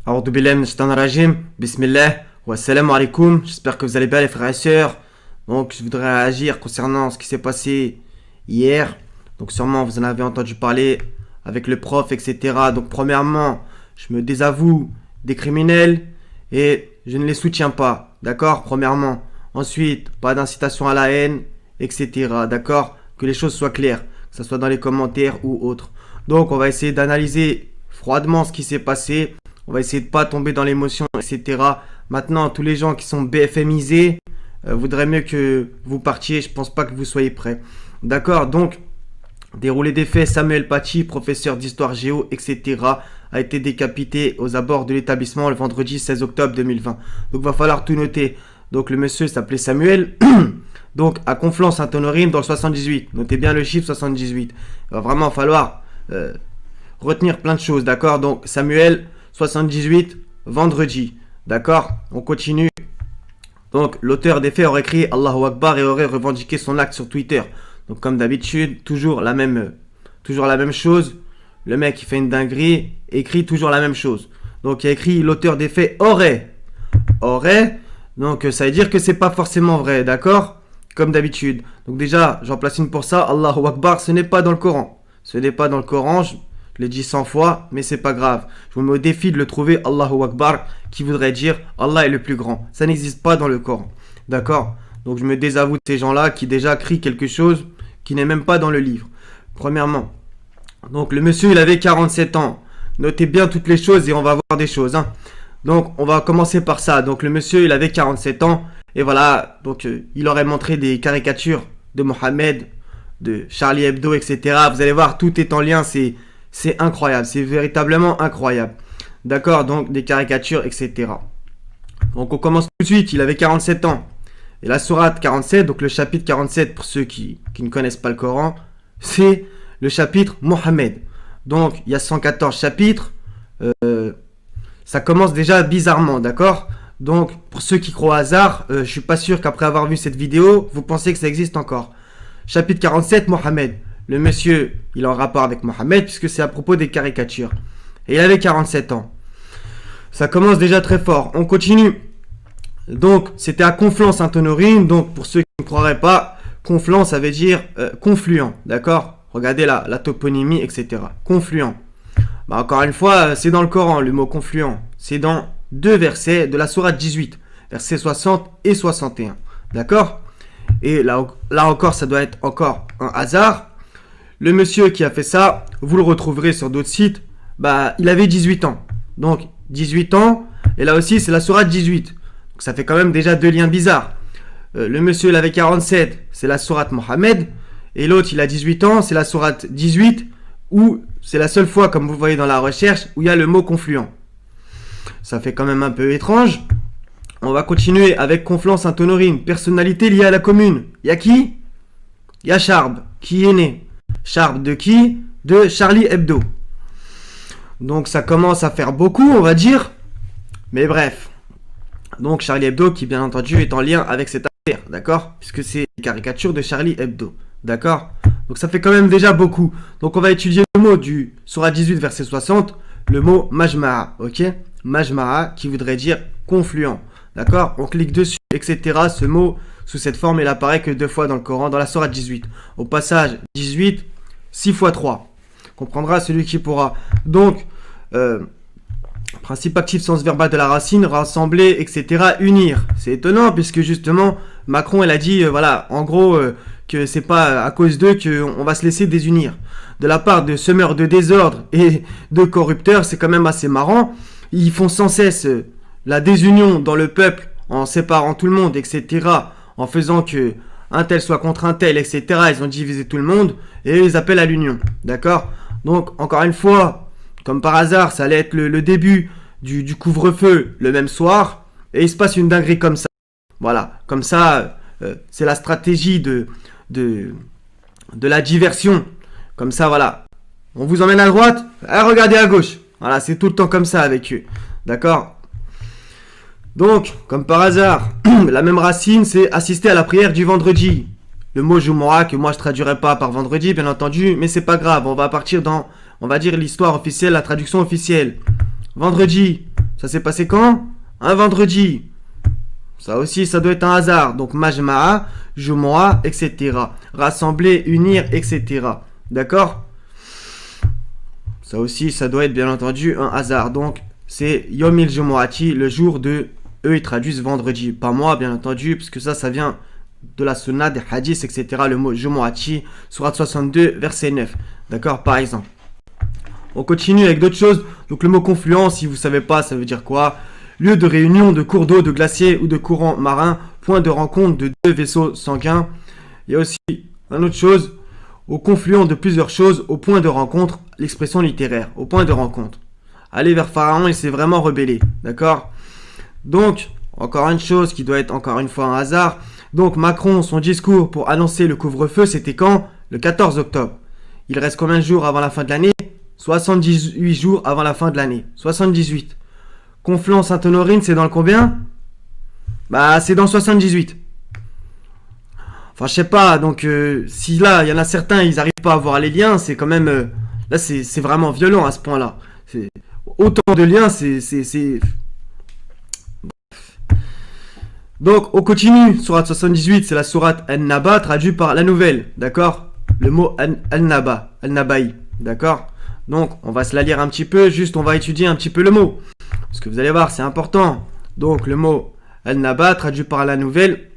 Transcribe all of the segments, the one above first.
A'udhu billahi minash shaitanir rajim. Bismillah. Wa assalamu alaikum. J'espère que vous allez bien les frères et sœurs. Donc je voudrais réagir concernant ce qui s'est passé hier. Donc sûrement vous en avez entendu parler avec le prof, etc. Donc premièrement, je me désavoue des criminels et je ne les soutiens pas. D'accord? Premièrement. Ensuite, pas d'incitation à la haine, etc. D'accord? Que les choses soient claires, que ce soit dans les commentaires ou autres. Donc on va essayer d'analyser froidement ce qui s'est passé. On va essayer de pas tomber dans l'émotion, etc. Maintenant, tous les gens qui sont BFMisés voudraient mieux que vous partiez. Je pense pas que vous soyez prêts. D'accord? Donc, déroulé des faits, Samuel Paty, professeur d'histoire géo, etc., a été décapité aux abords de l'établissement le vendredi 16 octobre 2020. Donc, va falloir tout noter. Donc, le monsieur s'appelait Samuel. Donc, à Conflans-Sainte-Honorine, dans le 78. Notez bien le chiffre 78. Il va vraiment falloir retenir plein de choses. D'accord? Donc, Samuel 78, vendredi. D'accord? On continue. Donc, l'auteur des faits aurait crié Allahu Akbar et aurait revendiqué son acte sur Twitter. Donc, comme d'habitude, toujours la même chose. Le mec qui fait une dinguerie écrit toujours la même chose. Donc, il a écrit l'auteur des faits aurait. Donc, ça veut dire que c'est pas forcément vrai. D'accord? Comme d'habitude. Donc, déjà, j'en place une pour ça. Allahu Akbar, ce n'est pas dans le Coran. Ce n'est pas dans le Coran. Je l'ai dit 100 fois, mais c'est pas grave. Je vous mets au défi de le trouver, Allahu Akbar, qui voudrait dire Allah est le plus grand. Ça n'existe pas dans le Coran. D'accord? Donc je me désavoue de ces gens-là qui déjà crient quelque chose qui n'est même pas dans le livre. Premièrement, donc le monsieur il avait 47 ans. Notez bien toutes les choses et on va voir des choses. Hein. Donc on va commencer par ça. Donc le monsieur il avait 47 ans. Et voilà, donc il aurait montré des caricatures de Mohamed, de Charlie Hebdo, etc. Vous allez voir, tout est en lien, c'est incroyable, c'est véritablement incroyable. D'accord, donc des caricatures, etc. Donc on commence tout de suite, il avait 47 ans. Et la sourate 47, donc le chapitre 47, pour ceux qui ne connaissent pas le Coran, c'est le chapitre Mohammed. Donc il y a 114 chapitres. Ça commence déjà bizarrement, d'accord? Donc pour ceux qui croient au hasard, je suis pas sûr qu'après avoir vu cette vidéo, vous pensez que ça existe encore. Chapitre 47, Mohammed. Le monsieur, il est en rapport avec Mohammed puisque c'est à propos des caricatures. Et il avait 47 ans. Ça commence déjà très fort. On continue. Donc, c'était à Conflans-Sainte-Honorine. Donc, pour ceux qui ne croiraient pas, Conflans, ça veut dire confluent. D'accord? Regardez la toponymie, etc. Confluent. Bah, encore une fois, c'est dans le Coran, le mot confluent. C'est dans deux versets de la sourate 18, versets 60 et 61. D'accord? Et là encore, ça doit être encore un hasard. Le monsieur qui a fait ça, vous le retrouverez sur d'autres sites, bah, il avait 18 ans. Donc, 18 ans, et là aussi, c'est la sourate 18. Donc, ça fait quand même déjà deux liens bizarres. Le monsieur, il avait 47, c'est la sourate Mohammed. Et l'autre, il a 18 ans, c'est la sourate 18, où c'est la seule fois, comme vous voyez dans la recherche, où il y a le mot confluent. Ça fait quand même un peu étrange. On va continuer avec Conflans-Sainte-Honorine, personnalité liée à la commune. Il y a qui? Il y a Charb, qui est né. Charb de qui? De Charlie Hebdo. Donc ça commence à faire beaucoup, on va dire. Mais bref. Donc Charlie Hebdo qui bien entendu est en lien avec cette affaire, d'accord? Puisque c'est une caricature de Charlie Hebdo, d'accord? Donc ça fait quand même déjà beaucoup. Donc on va étudier le mot du Sourate 18 verset 60, le mot Majma'a, ok? Majma'a qui voudrait dire confluent, d'accord? On clique dessus, etc. Ce mot sous cette forme, il apparaît que deux fois dans le Coran, dans la sourate 18. Au passage, 18, 6 x 3. Comprendra celui qui pourra. Donc, principe actif, sens verbal de la racine, rassembler, etc. Unir. C'est étonnant puisque justement, Macron, elle a dit, voilà, en gros, que c'est pas à cause d'eux qu'on va se laisser désunir. De la part de semeurs de désordre et de corrupteurs, c'est quand même assez marrant. Ils font sans cesse la désunion dans le peuple en séparant tout le monde, etc., en faisant que un tel soit contre un tel, etc. Ils ont divisé tout le monde et ils appellent à l'union. D'accord? Donc, encore une fois, comme par hasard, ça allait être le début du couvre-feu le même soir et il se passe une dinguerie comme ça. Voilà, comme ça, c'est la stratégie de la diversion. Comme ça, voilà. On vous emmène à droite, regardez à gauche. Voilà, c'est tout le temps comme ça avec eux. D'accord? Donc, comme par hasard, la même racine, c'est assister à la prière du vendredi. Le mot Jumu'ah, que moi je traduirai pas par vendredi, bien entendu, mais c'est pas grave. On va partir dans, on va dire, l'histoire officielle, la traduction officielle. Vendredi, Ça s'est passé quand? Un vendredi. Ça aussi, ça doit être un hasard. Donc, majma'a, jumu'a, etc. Rassembler, unir, etc. D'accord? Ça aussi, ça doit être bien entendu un hasard. Donc, c'est Yomil Jumu'ati, le jour de... Eux, ils traduisent vendredi. Pas moi, bien entendu, parce que ça vient de la sunna, des hadiths, etc. Le mot Jumu'ati, sourate 62, verset 9. D'accord? Par exemple. On continue avec d'autres choses. Donc, le mot confluent, si vous ne savez pas, ça veut dire quoi? Lieu de réunion de cours d'eau, de glaciers ou de courants marins. Point de rencontre de deux vaisseaux sanguins. Il y a aussi une autre chose. Au confluent de plusieurs choses, au point de rencontre, l'expression littéraire, au point de rencontre. Aller vers Pharaon, il s'est vraiment rebellé, d'accord? Donc, encore une chose qui doit être encore une fois un hasard. Donc, Macron, son discours pour annoncer le couvre-feu, c'était quand? Le 14 octobre. Il reste combien de jours avant la fin de l'année? 78 jours avant la fin de l'année. 78. Conflans-Sainte-Honorine, c'est dans le combien? Bah, c'est dans 78. Enfin, je sais pas, donc si là, il y en a certains, ils n'arrivent pas à voir les liens, c'est quand même... là, c'est vraiment violent à ce point-là. Autant de liens, c'est... Donc, on continue. Sourate 78, c'est la sourate An-Naba, traduite par la nouvelle, d'accord? Le mot Al-Naba, Al-Nabaï, d'accord? Donc, on va se la lire un petit peu, juste on va étudier un petit peu le mot. Parce que vous allez voir, c'est important. Donc, le mot Al-Naba, traduit par la nouvelle...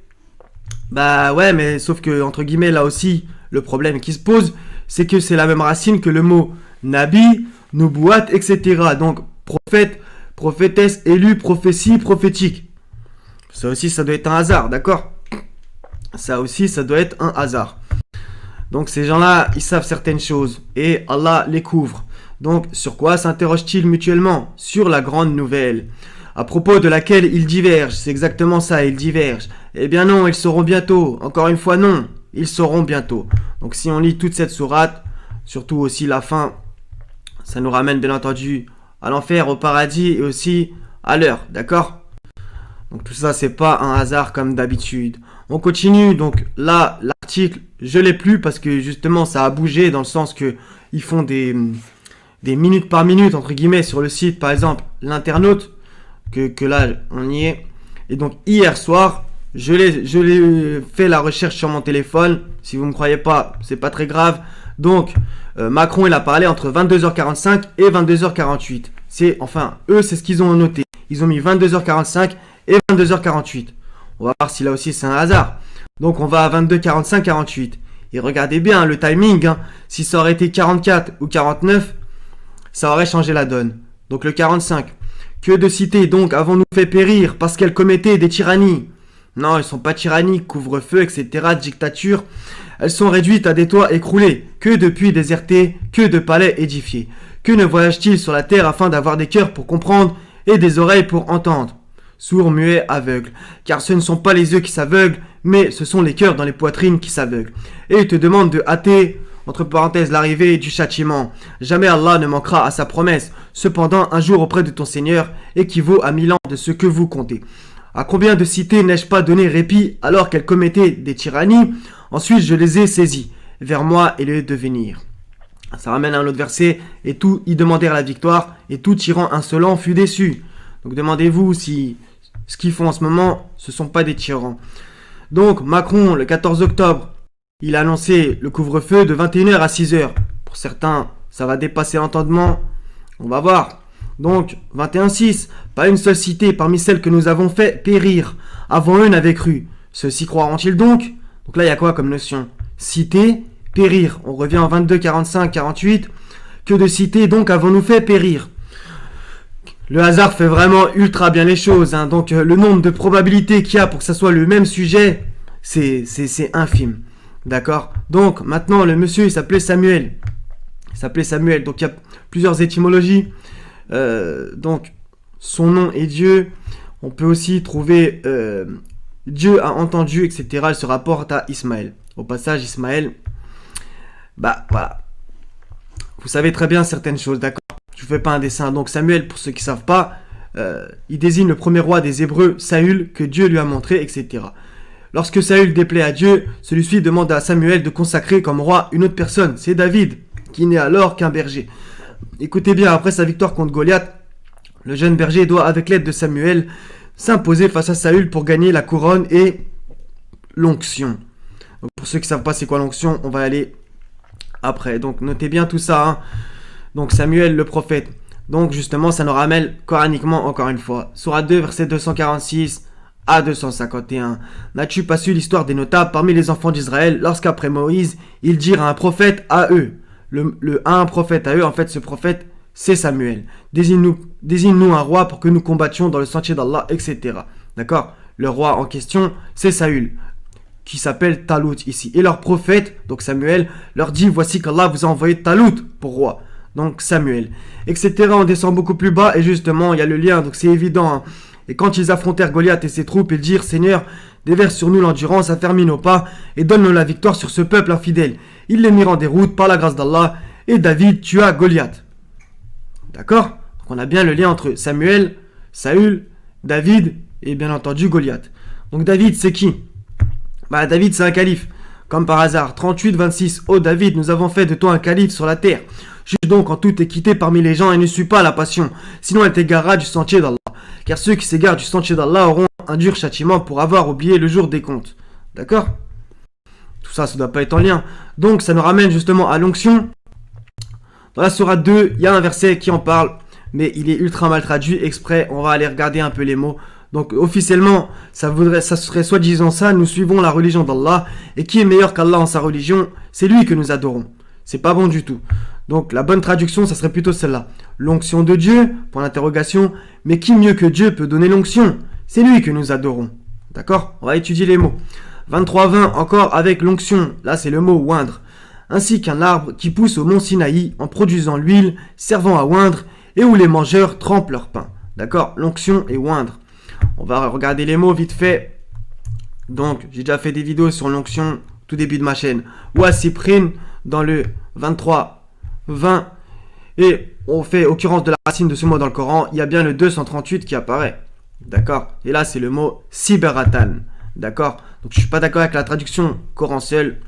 Bah ouais, mais sauf que, entre guillemets, là aussi, le problème qui se pose, c'est que c'est la même racine que le mot Nabi, Nubuat, etc. Donc, prophète, prophétesse, élu, prophétie, prophétique. Ça aussi, ça doit être un hasard, d'accord? Ça aussi, ça doit être un hasard. Donc, ces gens-là, ils savent certaines choses. Et Allah les couvre. Donc, sur quoi s'interrogent-ils mutuellement? Sur la grande nouvelle. À propos de laquelle ils divergent. C'est exactement ça, ils divergent. Eh bien non, ils sauront bientôt. Encore une fois, non. Ils sauront bientôt. Donc, si on lit toute cette sourate, surtout aussi la fin, ça nous ramène bien entendu à l'enfer, au paradis et aussi à l'heure. D'accord? Donc, tout ça, c'est pas un hasard comme d'habitude. On continue. Donc, là, l'article, je l'ai plus parce que justement, ça a bougé dans le sens que ils font des minutes par minute, entre guillemets, sur le site. Par exemple, l'internaute, que là, on y est. Et donc, hier soir, je l'ai fait la recherche sur mon téléphone. Si vous ne me croyez pas, c'est pas très grave. Donc, Macron, il a parlé entre 22h45 et 22h48. Enfin, eux, c'est ce qu'ils ont noté. Ils ont mis 22h45 et 22h48. On va voir si là aussi c'est un hasard. Donc, on va à 22h45-48. Et regardez bien le timing. Hein. Si ça aurait été 44 ou 49, ça aurait changé la donne. Donc, le 45. Que de cités donc avons-nous fait périr parce qu'elles commettaient des tyrannies? Non, elles sont pas tyranniques, couvre-feu, etc., dictature. Elles sont réduites à des toits écroulés, que de puits désertés, que de palais édifiés. Que ne voyage-t-il sur la terre afin d'avoir des cœurs pour comprendre et des oreilles pour entendre? Sourds, muets, aveugles. Car ce ne sont pas les yeux qui s'aveuglent, mais ce sont les cœurs dans les poitrines qui s'aveuglent. Et il te demande de hâter, entre parenthèses, l'arrivée du châtiment. Jamais Allah ne manquera à sa promesse. Cependant, un jour auprès de ton Seigneur équivaut à 1000 ans de ce que vous comptez. À combien de cités n'ai-je pas donné répit alors qu'elles commettaient des tyrannies? Ensuite, je les ai saisies. Vers moi et le devenir. Ça ramène à un autre verset. Et tous y demandèrent la victoire, et tout tyran insolent fut déçu. Donc demandez-vous si ce qu'ils font en ce moment, ce ne sont pas des tyrans. Donc, Macron, le 14 octobre, il a annoncé le couvre-feu de 21h à 6h. Pour certains, ça va dépasser l'entendement. On va voir. Donc, 21-6. Pas une seule cité parmi celles que nous avons fait périr. Avant eux n'avaient cru. Ceux-ci croiront-ils donc? Donc là, il y a quoi comme notion? Cité, périr. On revient en 22, 45, 48. Que de cités donc avons-nous fait périr? Le hasard fait vraiment ultra bien les choses. Hein. Donc, le nombre de probabilités qu'il y a pour que ça soit le même sujet, c'est infime. D'accord? Donc, maintenant, le monsieur, il s'appelait Samuel. Donc, il y a plusieurs étymologies. Donc, son nom est Dieu. On peut aussi trouver Dieu a entendu, etc. Il se rapporte à Ismaël. Au passage, Ismaël, bah, voilà. Vous savez très bien certaines choses, d'accord? Je vous fais pas un dessin. Donc, Samuel, pour ceux qui savent pas, il désigne le premier roi des Hébreux, Saül, que Dieu lui a montré, etc. Lorsque Saül déplaît à Dieu, celui-ci demande à Samuel de consacrer comme roi une autre personne. C'est David, qui n'est alors qu'un berger. Écoutez bien, après sa victoire contre Goliath, Le jeune berger doit, avec l'aide de Samuel, s'imposer face à Saül pour gagner la couronne et l'onction. Donc, pour ceux qui ne savent pas c'est quoi l'onction, on va aller après. Donc notez bien tout ça. Hein. Donc Samuel le prophète. Donc justement ça nous ramène coraniquement encore une fois. Sourate 2 verset 246 à 251. N'as-tu pas su l'histoire des notables parmi les enfants d'Israël lorsqu'après Moïse ils dirent à un prophète à eux. Un prophète à eux, en fait ce prophète c'est Samuel. Désigne-nous un roi pour que nous combattions dans le sentier d'Allah, etc. D'accord? Le roi en question, c'est Saül, qui s'appelle Talout ici. Et leur prophète, donc Samuel, leur dit, voici qu'Allah vous a envoyé Talout pour roi. Donc Samuel, etc. On descend beaucoup plus bas et justement, il y a le lien, donc c'est évident. Hein. Et quand ils affrontèrent Goliath et ses troupes, ils dirent, Seigneur, déverse sur nous l'endurance, affermis nos pas et donne-nous la victoire sur ce peuple infidèle. Ils les mirent en déroute par la grâce d'Allah et David tua Goliath. D'accord? Donc on a bien le lien entre Samuel, Saül, David et bien entendu Goliath. Donc David, c'est qui? David, c'est un calife. Comme par hasard, 38-26. Ô David, nous avons fait de toi un calife sur la terre. Juge donc en toute équité parmi les gens et ne suis pas la passion. Sinon elle t'égarera du sentier d'Allah. Car ceux qui s'égarent du sentier d'Allah auront un dur châtiment pour avoir oublié le jour des comptes. D'accord? Tout ça, ça ne doit pas être en lien. Donc ça nous ramène justement à l'onction. Dans la sourate 2, il y a un verset qui en parle, mais il est ultra mal traduit exprès. On va aller regarder un peu les mots. Donc officiellement, ça serait soi-disant ça, nous suivons la religion d'Allah, et qui est meilleur qu'Allah en sa religion, c'est lui que nous adorons. C'est pas bon du tout. Donc la bonne traduction, ça serait plutôt celle-là. L'onction de Dieu, point d'interrogation, mais qui mieux que Dieu peut donner l'onction? C'est lui que nous adorons. D'accord? On va étudier les mots. 23-20, encore avec l'onction, là c'est le mot oindre. Ainsi qu'un arbre qui pousse au mont Sinaï en produisant l'huile, servant à oindre, et où les mangeurs trempent leur pain. D'accord? L'onction et oindre. On va regarder les mots vite fait. Donc, j'ai déjà fait des vidéos sur l'onction tout début de ma chaîne. Wa Cyprine dans le 23-20. Et on fait occurrence de la racine de ce mot dans le Coran. Il y a bien le 238 qui apparaît. D'accord? Et là, c'est le mot Siberatan. D'accord? Donc, je ne suis pas d'accord avec la traduction Coran seul.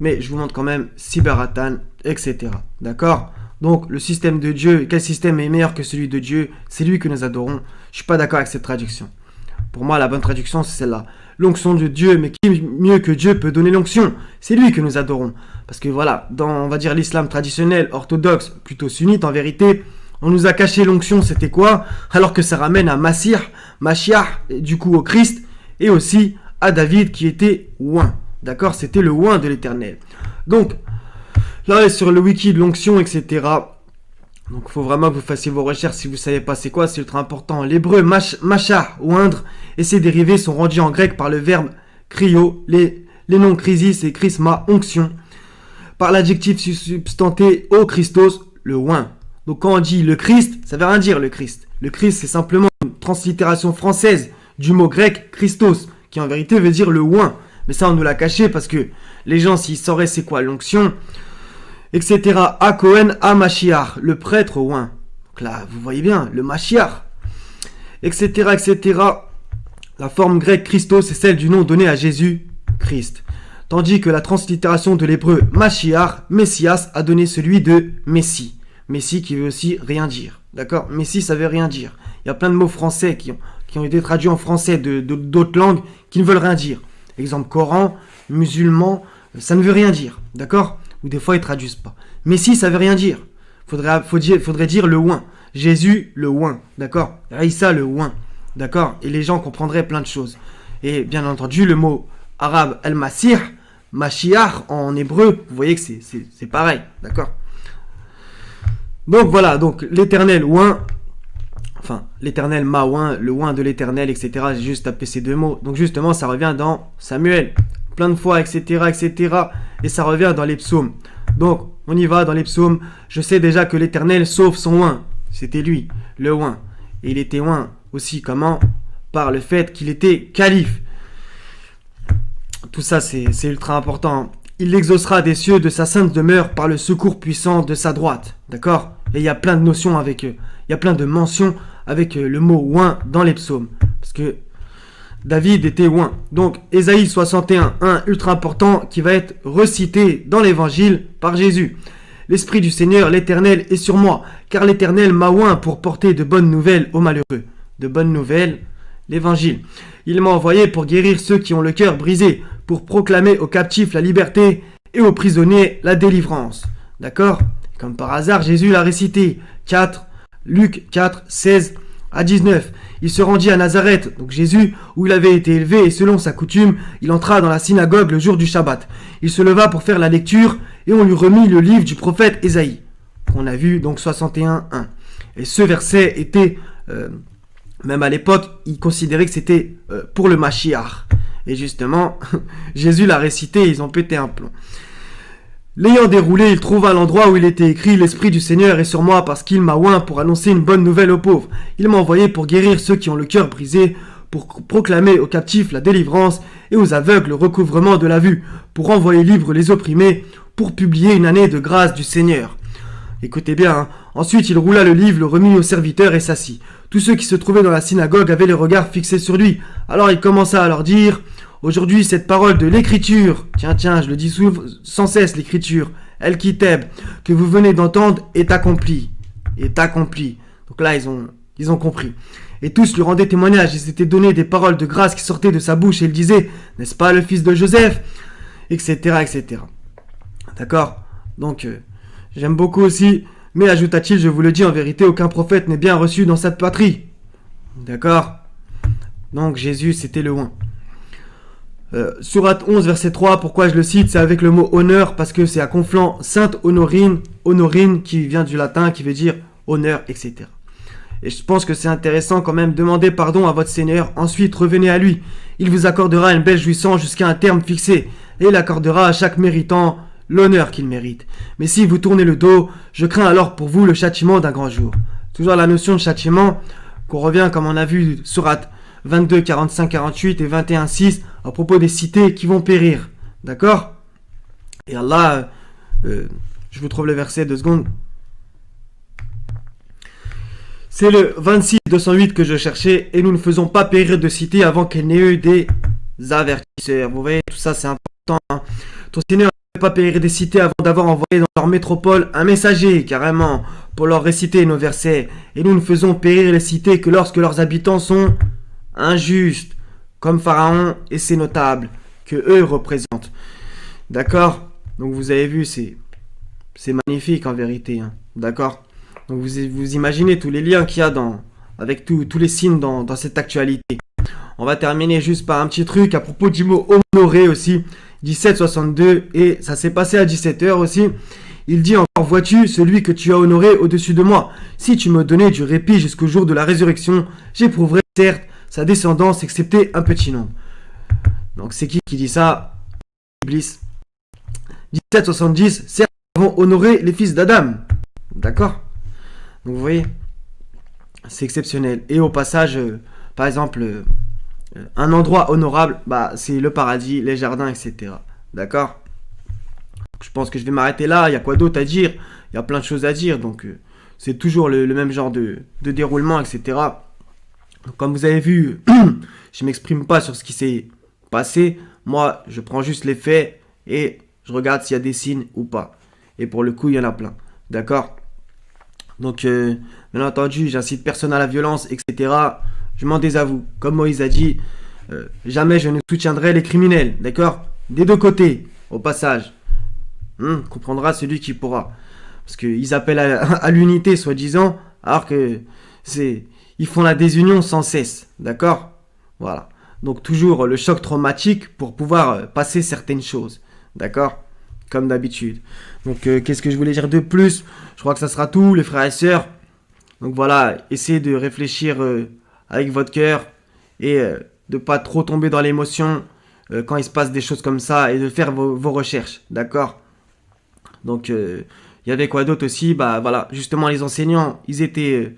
Mais je vous montre quand même Siberatan, etc. D'accord? Donc, le système de Dieu, quel système est meilleur que celui de Dieu? C'est lui que nous adorons. Je ne suis pas d'accord avec cette traduction. Pour moi, la bonne traduction, c'est celle-là. L'onction de Dieu, mais qui mieux que Dieu peut donner l'onction? C'est lui que nous adorons. Parce que voilà, dans, on va dire, l'islam traditionnel, orthodoxe, plutôt sunnite, en vérité, on nous a caché l'onction, c'était quoi? Alors que ça ramène à Mashiach, du coup au Christ, et aussi à David qui était oint. D'accord? C'était le oint de l'Éternel. Donc, là, sur le wiki de l'onction, etc. Donc, il faut vraiment que vous fassiez vos recherches. Si vous ne savez pas c'est quoi, c'est ultra important. L'hébreu machar, oindre, et ses dérivés sont rendus en grec par le verbe cryo, les noms chrysis et chrisma, onction, par l'adjectif substanté au Christos, le oint. Donc, quand on dit le Christ, ça veut rien dire le Christ. Le Christ, c'est simplement une translittération française du mot grec Christos, qui en vérité veut dire le oint. Mais ça, on nous l'a caché parce que les gens, s'ils sauraient c'est quoi l'onction, etc. À Cohen, à Mashiach, le prêtre oint. Donc là, vous voyez bien, le Mashiach, etc., etc. La forme grecque Christos est celle du nom donné à Jésus, Christ. Tandis que la translittération de l'hébreu Mashiach, Messias, a donné celui de Messie. Messie qui veut aussi rien dire. D'accord? Messie, ça veut rien dire. Il y a plein de mots français qui ont été traduits en français d'autres langues qui ne veulent rien dire. Exemple, Coran, musulman, ça ne veut rien dire. D'accord? Ou des fois, ils ne traduisent pas. Messie, ça ne veut rien dire. Faudrait dire le oint. Jésus, le oint. D'accord? Aïssa, le oint. D'accord? Et les gens comprendraient plein de choses. Et bien entendu, le mot arabe al-masih, Mashiach en hébreu, vous voyez que c'est pareil. D'accord? Donc voilà, donc l'éternel oint, enfin l'éternel ma oint, le oint de l'éternel, etc. J'ai juste tapé ces deux mots. Donc justement, ça revient dans Samuel, plein de fois, etc., etc. Et ça revient dans les psaumes. Donc on y va dans les psaumes. Je sais déjà que l'éternel sauve son oint. C'était lui, le oint. Et il était oint aussi, comment? Par le fait qu'il était calife. Tout ça, c'est ultra important. Il l'exaucera des cieux de sa sainte demeure par le secours puissant de sa droite. D'accord? Et il y a plein de notions avec eux. Il y a plein de mentions avec le mot oint dans les psaumes. Parce que David était oint. Donc, Ésaïe 61, un ultra important qui va être recité dans l'évangile par Jésus. l'Esprit du Seigneur, l'Éternel, est sur moi, car l'Éternel m'a oint pour porter de bonnes nouvelles aux malheureux. De bonnes nouvelles, l'Évangile. Il m'a envoyé pour guérir ceux qui ont le cœur brisé, pour proclamer aux captifs la liberté et aux prisonniers la délivrance. D'accord? Comme par hasard, Jésus l'a récité. Luc 4, 16 à 19. Il se rendit à Nazareth, donc Jésus, où il avait été élevé, et selon sa coutume, il entra dans la synagogue le jour du Shabbat. Il se leva pour faire la lecture, et on lui remit le livre du prophète Ésaïe, qu'on a vu, donc 61, 1. Et ce verset était, même à l'époque, il considérait que c'était pour le Mashiach. Et justement, Jésus l'a récité, ils ont pété un plomb. L'ayant déroulé, il trouva l'endroit où il était écrit « L'Esprit du Seigneur est sur moi parce qu'il m'a oint pour annoncer une bonne nouvelle aux pauvres. Il m'a envoyé pour guérir ceux qui ont le cœur brisé, pour proclamer aux captifs la délivrance et aux aveugles le recouvrement de la vue, pour envoyer libres les opprimés, pour publier une année de grâce du Seigneur. » Écoutez bien, hein. Ensuite il roula le livre, le remit aux serviteurs et s'assit. Tous ceux qui se trouvaient dans la synagogue avaient les regards fixés sur lui. Alors il commença à leur dire... Aujourd'hui, cette parole de l'écriture, tiens, je le dis sans cesse, l'écriture, El-Kiteb, que vous venez d'entendre, est accomplie. Est accomplie. Donc là, ils ont compris. Et tous lui rendaient témoignage, ils s'étaient donné des paroles de grâce qui sortaient de sa bouche, et il disait, n'est-ce pas le fils de Joseph, etc., etc. D'accord? Donc, j'aime beaucoup aussi, mais ajouta-t-il, je vous le dis en vérité, aucun prophète n'est bien reçu dans cette patrie. D'accord? Donc, Jésus, c'était le oint. Sourate 11, verset 3, pourquoi je le cite, c'est avec le mot honneur, parce que c'est à Conflans, Sainte Honorine, qui vient du latin, qui veut dire honneur, etc. Et je pense que c'est intéressant quand même, demandez pardon à votre Seigneur, ensuite revenez à lui. Il vous accordera une belle jouissance jusqu'à un terme fixé, et il accordera à chaque méritant l'honneur qu'il mérite. Mais si vous tournez le dos, je crains alors pour vous le châtiment d'un grand jour. Toujours la notion de châtiment, qu'on revient comme on a vu Sourate 22, 45, 48 et 21, 6 à propos des cités qui vont périr. D'accord? Et Allah, je vous trouve le verset 2 secondes. C'est le 26, 208 que je cherchais. Et nous ne faisons pas périr de cité avant qu'elle n'ait eu des avertisseurs. Vous voyez, tout ça c'est important. Hein. Ton Seigneur ne fait pas périr des cités avant d'avoir envoyé dans leur métropole un messager, carrément, pour leur réciter nos versets. Et nous ne faisons périr les cités que lorsque leurs habitants sont injustes, comme Pharaon et ses notables, que eux représentent. D'accord? Donc vous avez vu, c'est magnifique en vérité. Hein. D'accord? Donc vous imaginez tous les liens qu'il y a avec tous les signes dans cette actualité. On va terminer juste par un petit truc à propos du mot honoré aussi. 17,62 et ça s'est passé à 17h aussi. Il dit encore, vois-tu, celui que tu as honoré au-dessus de moi. Si tu me donnais du répit jusqu'au jour de la résurrection, j'éprouverais certes sa descendance, excepté un petit nombre. Donc c'est qui dit ça? Iblis. 17,70, certes, nous avons honoré les fils d'Adam. D'accord? Donc vous voyez, c'est exceptionnel. Et au passage, par exemple, un endroit honorable, c'est le paradis, les jardins, etc. D'accord? Je pense que je vais m'arrêter là. Il y a quoi d'autre à dire? Il y a plein de choses à dire. Donc c'est toujours le même genre de déroulement, etc. Donc, comme vous avez vu, je ne m'exprime pas sur ce qui s'est passé. Moi, je prends juste les faits et je regarde s'il y a des signes ou pas. Et pour le coup, il y en a plein. D'accord? Donc, bien entendu, j'incite personne à la violence, etc. Je m'en désavoue. Comme Moïse a dit, jamais je ne soutiendrai les criminels. D'accord? Des deux côtés, au passage. Comprendra celui qui pourra. Parce qu'ils appellent à l'unité, soi-disant, alors que ils font la désunion sans cesse. D'accord? Voilà. Donc, toujours le choc traumatique pour pouvoir passer certaines choses. D'accord? Comme d'habitude. Donc, qu'est-ce que je voulais dire de plus? Je crois que ça sera tout, les frères et sœurs. Donc, voilà. Essayez de réfléchir avec votre cœur et de ne pas trop tomber dans l'émotion quand il se passe des choses comme ça et de faire vos recherches. D'accord? Donc, il y avait quoi d'autre aussi? Voilà. Justement, les enseignants, ils étaient...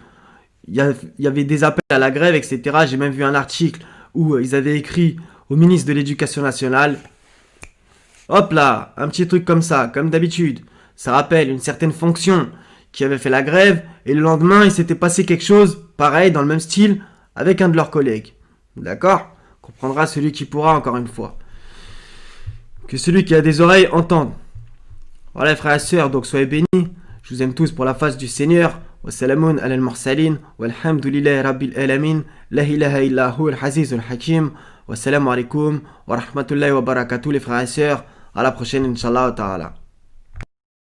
Il y avait des appels à la grève, etc. J'ai même vu un article où ils avaient écrit au ministre de l'Éducation nationale. Hop là, un petit truc comme ça, comme d'habitude. Ça rappelle une certaine fonction qui avait fait la grève. Et le lendemain, il s'était passé quelque chose, pareil, dans le même style, avec un de leurs collègues. D'accord? Comprendra celui qui pourra, encore une fois. Que celui qui a des oreilles entende. Voilà les frères et sœurs, donc soyez bénis. Je vous aime tous pour la face du Seigneur. Wassalamun ala al-mursalin. Walhamdulillahi rabbil alamin. La ilaha illa hu al-aziz al-hakim. Wassalamu alaikum wa rahmatullahi wa barakatuh les frères et sœurs. À la prochaine, Inch'Allah ta'ala.